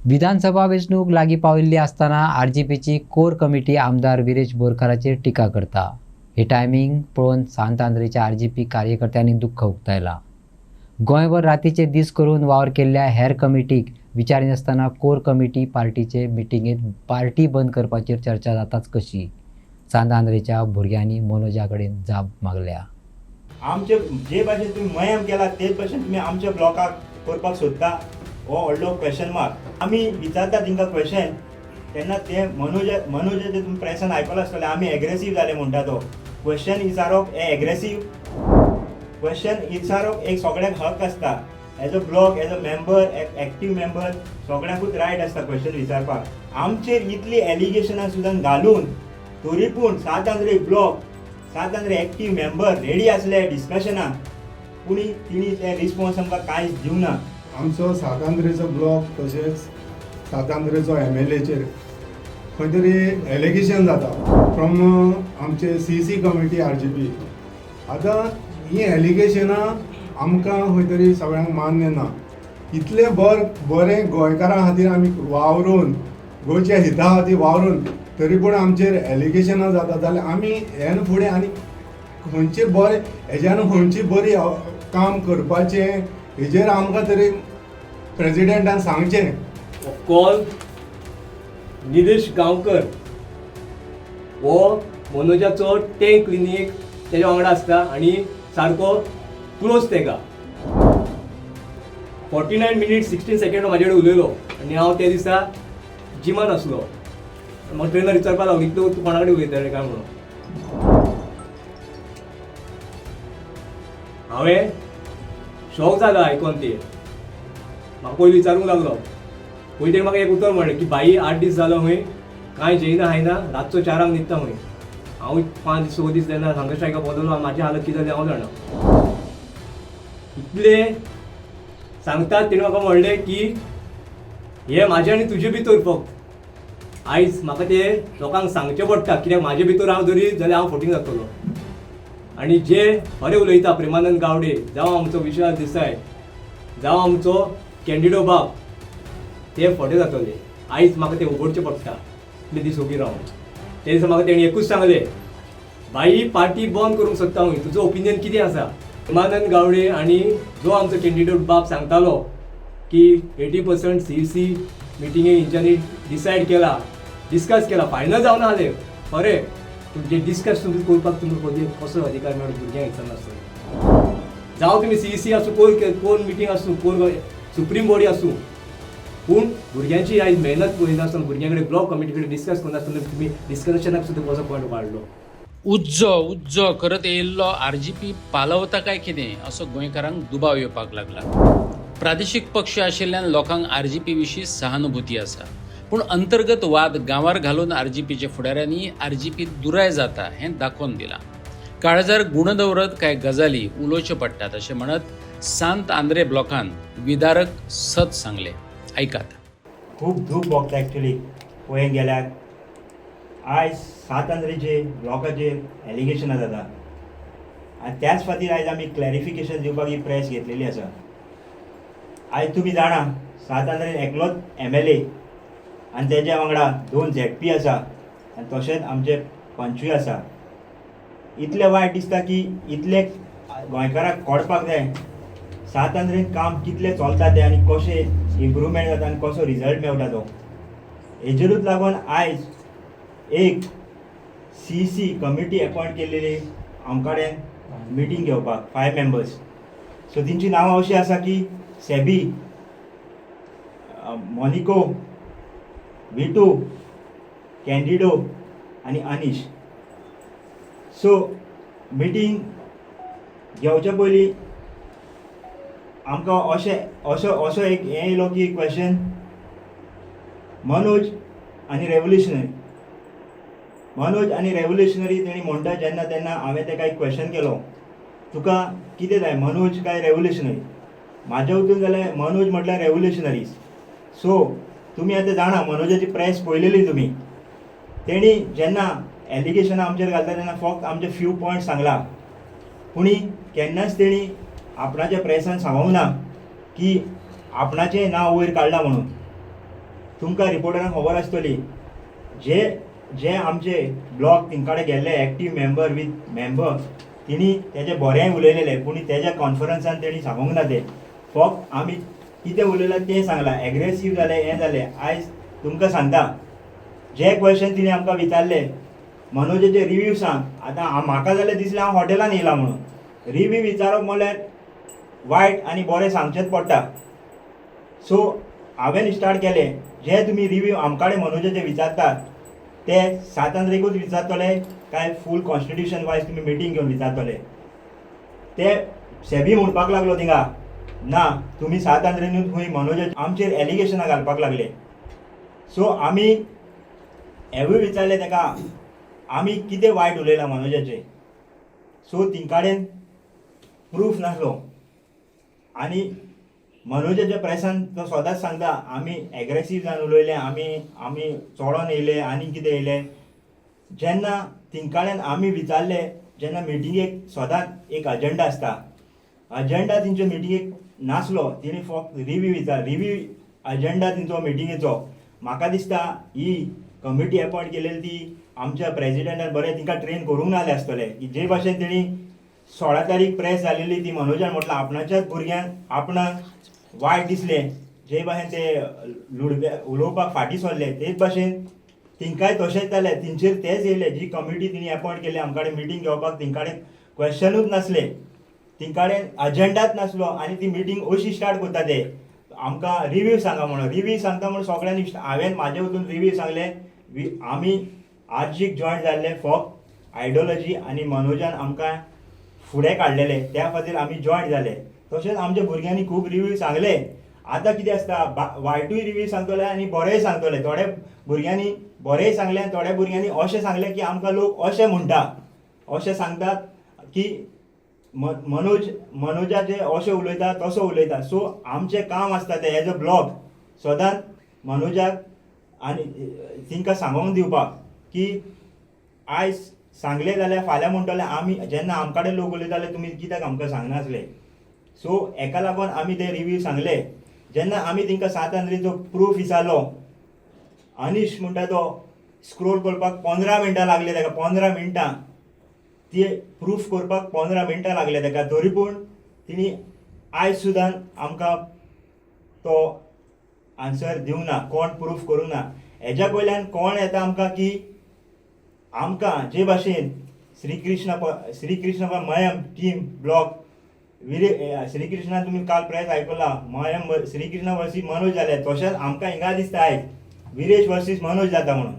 विधानसभा वेंचणूक लागीं पाविल्ली आसतना आरजीपीची कोर कमिटी आमदार विरेश बोरकाराचेर टिका करता. हे टायमींग पळोवन सांत आंद्रेच्या आरजीपी कार्यकर्त्यांनी दुख्ख उक्तायलां. गोंयभर रातीचे दीस करून वावर केल्ल्या हेर कमिटीक विचारिनासतना कोर कमिटी पार्टीचे मिटिंगेंत पार्टी बंद करपाचेर चर्चा जाताच कशी. सांत आंद्रेच्या भुरग्यांनी मनोजा कडेन जाप मागल्या. आमचे जे भाशेन तुम्ही मयम केला तेच भाशेन तुम्ही आमच्या ब्लॉकाक करपाक सोदता हो व्हडलो क्वेश्चन मार्क. आमी विचारता तांकां क्वेश्चन तेन्ना ते मनोजाचे तुम्ही प्रेसान आयकलां आसतलें आमी एग्रेसीव जाले म्हणटा तो. क्वेश्चन विचारप हे एग्रेसीव. क्वेश्चन विचारप एक सगळ्याक हक आसता. As a block as a member active member सगळ्यांकूच रायट आसता क्वेश्चन विचारपाक. आमचेर इतली एलिगेशनां सुद्दां घालून तरी पूण सांत आंद्रे ब्लॉक सांत आंद्रे एक्टीव मेंबर रेडी आसले डिस्कशनाक पूण तिणी ते रिस्पॉन्स आमकां कांयच दिवना. आमचो सांत आंद्रेचो ब्लॉक तशेंच सांत आंद्रेचो MLAचेर खंय तरी एलिगेशन जाता फ्रॉम आमचे CC कमिटी RGP. आतां ही एलिगेशनां आमकां खंय तरी सगळ्यांक मान्य ना. इतले बरें गोंयकारां खातीर आमी वावरून गोंयच्या हिता खातीर वावरून तरी पूण आमचेर एलिगेशनां जाता जाल्यार आमी हेन फुडें आनी खंयचे बरें हेज्यान खंयची बरी काम करपाचें हेजेर आमकां तरी प्रेजिडेंटान सांगचें. कॉल निलेश गांवकर हो मनोजाचो टँक क्लिनीक तेज्या वांगडा आसता आनी सारको क्लोज तेका 49 मिनिट्स 16 सेकंड म्हाजे कडेन उलयलो आनी हांव त्या दिसा जिमान आसलो. म्हाका ट्रेनर विचारपाक लागलो तूं कोणा कडेन उलयताले काय म्हणून. हांवें शॉक जालो आयकोन ते. म्हाका पयलीं विचारूंक लागलो. पयलीं तेणें म्हाका एक उतर म्हणलें की बाई 8 दीस जालो खंय कांय जेयना खायना रातचो 4 न्हिदता खंय. हांव 5 दीस 6 दीस जेन्ना हांगा स्ट्रायका बदलो म्हाजी हालत कितें जाली हांव जाणा. इतले सांगतात तेणें म्हाका म्हणलें की हे म्हाजे आनी तुजे भितर फक्त आयज म्हाका ते लोकांक सांगचें पडटा कित्याक म्हाजे भितर हांव जरी जाल्यार हांव फुटींग जातलो. आनी जे बरें उलयता प्रेमानंद गावडे जावं आमचो विश्वास देसाय जावं आमचो कॅन्डिडो बाब ते फटे जातले. आयज म्हाका ते उगडचें पडटा इतले दीस उबी रावन. ते दिसा म्हाका तेणी एकूच सांगलें बाई पार्टी बंद करूंक सोदता हांव तुजो ओपिनियन कितें आसा. प्रेमानंद गावडे आनी जो आमचो कॅन्डिडेट बाब सांगतालो की 80% CC मिटिंगे हेंच्यांनी डिसायड केला डिस्कस केला फायनल जावन आले खरें तुमचे डिस्कस तुमी करपाक तुमकां कसो अधिकार मेळ्ळो भुरग्यांक विचारनासतना. जावं तुमी CC आसूं कोण मिटींग आसूं कोण सुप्रीम बॉडी आसूं पूण भुरग्यांची आयज मेहनत पळयनासतना भुरग्यां कडेन ब्लॉक कमिटी कडेन डिस्कस करनासतना तुमी डिस्कशनाक सुद्दां कसो पॉयंट काडलो. उज्जो करत येयल्लो RGP पालवता काय कितें असो गोंयकारांक दुबाव येवपाक लागला. प्रादेशीक पक्ष आशिल्ल्यान लोकांक RGP विशीं सहानुभुती आसा पूण अंतर्गत वाद गांवार घालून RGPचे फुडाऱ्यांनी RGP दुराय जाता हें दाखोवन दिलां. काळजार गुण दवरत कांय गजाली उलोवच्यो पडटात अशें म्हणत सांत आंद्रे ब्लॉकान विदारक सत सांगले. ऐकात. खूब दूख भोगता एक्चुली पळोवंक गेल्यार. आयज सांत आंद्रेचे ब्लॉकाचेर एलिगेशनां जाता आनी त्याच खातीर आयज आमी क्लॅरिफिकेशन दिवपाक ही प्रेस घेतलेली आसा. आयज तुमी जाणा सांत आंद्रेन एकलोच MLA आनी तेज्या वांगडा 2 ZP आसा आनी तशेंच आमचे पंचूय आसा. इतलें वायट दिसता की इतले गोंयकाराक कळपाक जाय सांत आंद्रेन काम कितलें चलता तें आनी कशें इम्प्रूवमेंट जाता आनी कसो रिजल्ट मेळटा तो. हेजेरूच लागून आयज एक CC कमिटी अपॉयंट केल्लेली आमचे कडेन मिटींग घेवपाक 5 मेंबर्स. सो तेंची नांवां अशीं आसा की सेबी, मॉनिको, विटू, कॅन्डिडो आनी अनीश. सो मिटींग घेवच्या पयलीं आमकां असो एक हें येयलो की क्वेश्चन मनोज आनी रेव्होल्युशनरी तेणी म्हणटा जेन्ना तेन्ना हांवें ताका एक क्वेश्चन केलो तुका कितें जाय मनोज काय रेव्होल्युशनरी. म्हाज्या वतीन जाल्यार मनोज म्हटल्यार रेव्होल्युशनरीज. सो तुमी आतां जाणा मनोजाची प्रेस पळयलेली तुमी. तेणी जेन्ना एलिगेशनां आमचेर घालता तेन्ना फक्त आमचे फ्यू पॉयंट सांगला पूण केन्नाच तेणी आपणाच्या प्रेसान सांगूंक ना की आपणाचें नांव वयर काडलां म्हणून. तुमकां रिपोर्टरांक खबर आसतली जे जे आमचे ब्लॉक तिंकाडे गेल्ले एक्टीव मेंबर विथ मेंबर तिणी तेजे बरें उलयलेले पूण तेज्या कॉन्फरन्सान तेणी सांगूंक ना ते फक्त आमी कितें उलयलां तें सांगलां एग्रेसीव जालें हें जालें आयज तुमकां सांगता जे क्वेश्चन तिणें आमकां विचारले मनोजाचे रिव्यू सांग आतां म्हाका जाल्यार दिसलें हांव हॉटेलान येयला म्हणून रिव्यू विचारप म्हणल्यार वायट आनी बरें सांगचेंच पडटा सो हांवें स्टार्ट केलें जे तुमी रिव्यू आमकाडे मनोजाचे विचारतात ते 7 तारीखूच विचारतले काय फूल कॉन्स्टिट्यूशन वायज तुमी मिटींग घेवन विचारतले ते सेबी म्हणपाक लागलो थिंगा ना तुमी 7 तारखेनूच खंय मनोजा आमचेर एलिगेशनां घालपाक लागले सो आमी हेवूय विचारले ताका आमी कितें वायट उलयलां मनोजाचें सो तिंकाडेन प्रूफ नासलो आनी मनोजाच्या प्रेसान तो सदांच सांगता आमी एग्रेसीव जावन उलयले आमी चोडोन येयले आनी कितें येयले जेन्ना तिंकाडेन आमी विचारले जेन्ना मिटिंगेक सदांच एक अजेंडा आसता अजेंडा तेंच्या मिटिंगेक नासलो तिणी फक्त रिव्यू अजेंडा तेंचो मिटिंगेचो म्हाका दिसता ही कमिटी अपॉयंट केलेली ती आमच्या प्रेजिडेंटान बरें तिंकां ट्रेन करूंक नासलें आसतलें की जे भाशेन तेणी 16 तारीख प्रेस जालेली ती मनोजान म्हटलं आपणाच्याच भुरग्यांक आपणाक वायट दिसलें जे भाशेन ते उलोवपाक फाटीं सरले तेच भाशेन तिंकाय तशेंच जालें तेंचेर तेच येयले जी कमिटी तिणी अपॉयंट केली आमकाडे मिटींग घेवपाक तिंकाडे क्वेश्चनूच नासले तिंकाडे अजेंडाच नासलो आनी ती मिटींग अशी स्टार्ट करता ते आमकां रिव्यू सांगा म्हणून रिव्यू सांगता म्हणून सगळ्यांनी हांवें म्हाजे वचून रिव्यू सांगले आमी आर्जीक जॉयन जाल्ले फक्त आयडियोलॉजी आनी मनोजान आमकां फुडें काडलेले त्या खातीर आमी जॉयन जाले तशेंच आमच्या भुरग्यांनी खूब रिव्यू सांगले आतां कितें आसता वायटूय रिव्यू सांगतले आनी बरेंय सांगतले थोड्या भुरग्यांनी बरेंय सांगलें आनी थोड्या भुरग्यांनी अशें सांगलें की आमकां लोक अशें म्हणटा अशें सांगतात की मनोजाचे अशें उलयता तसो उलयता सो आमचें काम आसता तें एज अ ब्लॉग सदांच मनोजाक आनी तिंकां सांगोंक दिवपाक की आयज सांगलें जाल्यार फाल्यां म्हणटलें आमी जेन्ना आमकाडे लोक उलयताले तुमी कित्याक आमकां सांगनासले सो हेका लागून आमी ते रिव्यू सांगले जेन्ना आमी तिंकां 7 तारखेचो प्रूफ विचारलो अनिश म्हणटा तो स्क्रोल करपाक 15 मिनटां लागले ताका 15 मिनटां ती प्रूफ करपाक 15 मिनटां लागले ताका तरी पूण तिणी आयज सुद्दां आमकां तो आन्सर दिवंक ना कोण प्रूफ करूंक ना हेज्या पयल्यान कोण येता आमकां की आमकां जे भाशेन श्री कृष्ण मयम टीम ब्लॉक श्रीकृष्णा तुमी काल प्रेस आयकला मयम श्रीकृष्ण वर्सीस मनोज जाले तशेंच आमकां हिंगा दिसता आयज विरेश वर्सीस मनोज जाता म्हणून